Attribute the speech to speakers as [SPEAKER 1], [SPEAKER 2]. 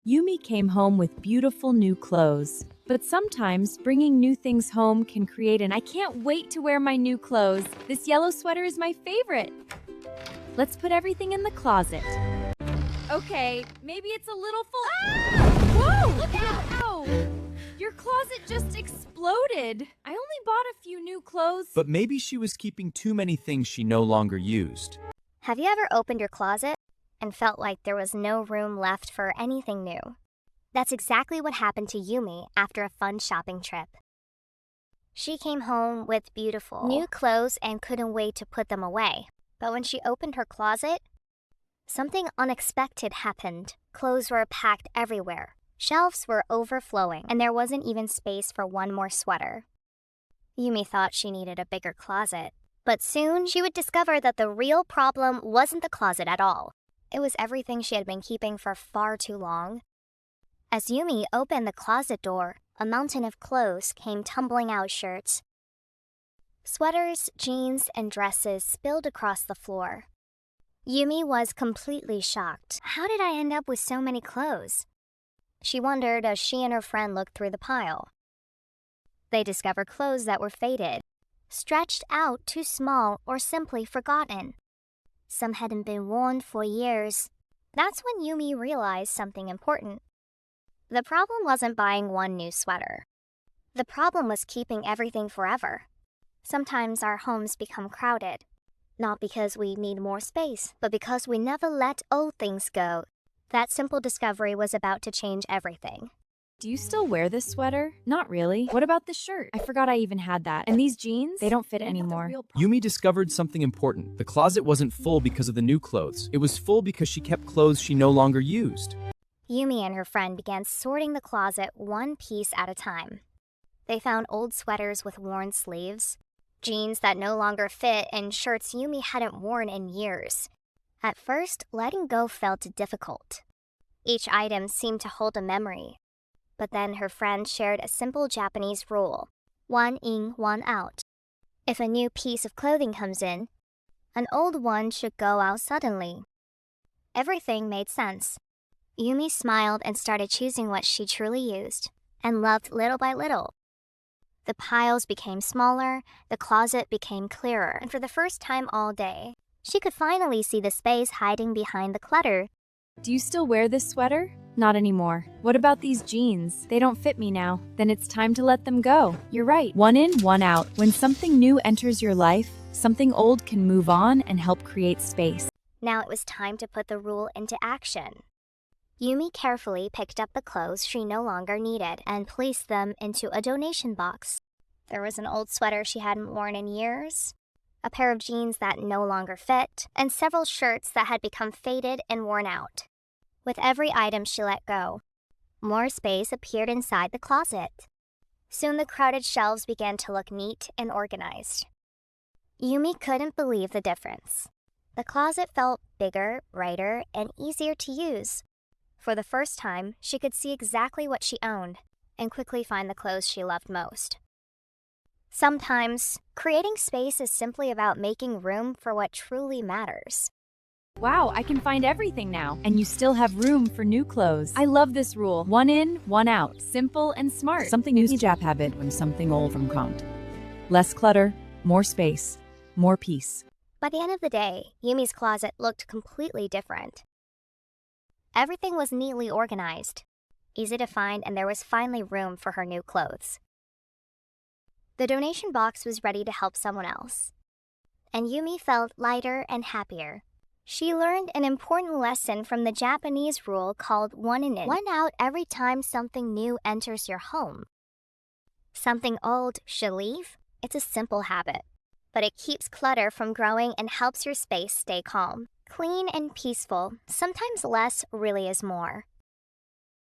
[SPEAKER 1] Yumi came home with beautiful new clothes. But sometimes bringing new things home can create an I can't wait to wear my new clothes. This yellow sweater is my favorite. Let's put everything in the closet. Okay, maybe it's a little full. Ah! Whoa! Look out! Ow! Your closet just exploded. I only bought a few new clothes.
[SPEAKER 2] But maybe she was keeping too many things she no longer used.
[SPEAKER 3] Have you ever opened your closet and felt like there was no room left for anything new? That's exactly what happened to Yumi after a fun shopping trip. She came home with beautiful new clothes and couldn't wait to put them away. But when she opened her closet, something unexpected happened. Clothes were packed everywhere. Shelves were overflowing, and there wasn't even space for one more sweater. Yumi thought she needed a bigger closet. But soon, she would discover that the real problem wasn't the closet at all. It was everything she had been keeping for far too long. As Yumi opened the closet door, a mountain of clothes came tumbling out. Shirts, sweaters, jeans, and dresses spilled across the floor. Yumi was completely shocked. How did I end up with so many clothes? She wondered as she and her friend looked through the pile. They discovered clothes that were faded, stretched out too small, or simply forgotten. Some hadn't been worn for years. That's when Yumi realized something important. The problem wasn't buying one new sweater. The problem was keeping everything forever. Sometimes our homes become crowded, not because we need more space, but because we never let old things go. That simple discovery was about to change everything.
[SPEAKER 1] Do you still wear this sweater? Not really. What about this shirt? I forgot I even had that. And these jeans? They don't fit anymore.
[SPEAKER 2] Yumi discovered something important. The closet wasn't full because of the new clothes. It was full because she kept clothes she no longer used.
[SPEAKER 3] Yumi and her friend began sorting the closet one piece at a time. They found old sweaters with worn sleeves, jeans that no longer fit, and shirts Yumi hadn't worn in years. At first, letting go felt difficult. Each item seemed to hold a memory. But then her friend shared a simple Japanese rule: one in, one out. If a new piece of clothing comes in, an old one should go out suddenly. Everything made sense. Yumi smiled and started choosing what she truly used, and loved little by little. The piles became smaller, the closet became clearer, and for the first time all day, she could finally see the space hiding behind the clutter.
[SPEAKER 1] Do you still wear this sweater? Not anymore. What about these jeans? They don't fit me now. Then it's time to let them go. You're right. One in, one out. When something new enters your life, something old can move on and help create space.
[SPEAKER 3] Now it was time to put the rule into action. Yumi carefully picked up the clothes she no longer needed and placed them into a donation box. There was an old sweater she hadn't worn in years, a pair of jeans that no longer fit, and several shirts that had become faded and worn out. With every item she let go, more space appeared inside the closet. Soon the crowded shelves began to look neat and organized. Yumi couldn't believe the difference. The closet felt bigger, brighter, and easier to use. For the first time, she could see exactly what she owned and quickly find the clothes she loved most. Sometimes, creating space is simply about making room for what truly matters.
[SPEAKER 1] Wow, I can find everything now. And you still have room for new clothes. I love this rule. One in, one out. Simple and smart.
[SPEAKER 4] Something new Jap habit when something old from count. Less clutter, more space, more peace.
[SPEAKER 3] By the end of the day, Yumi's closet looked completely different. Everything was neatly organized, easy to find, and there was finally room for her new clothes. The donation box was ready to help someone else, and Yumi felt lighter and happier. She learned an important lesson from the Japanese rule called one in, one out every time something new enters your home. Something old should leave. It's a simple habit, but it keeps clutter from growing and helps your space stay calm, clean, and peaceful. Sometimes less really is more.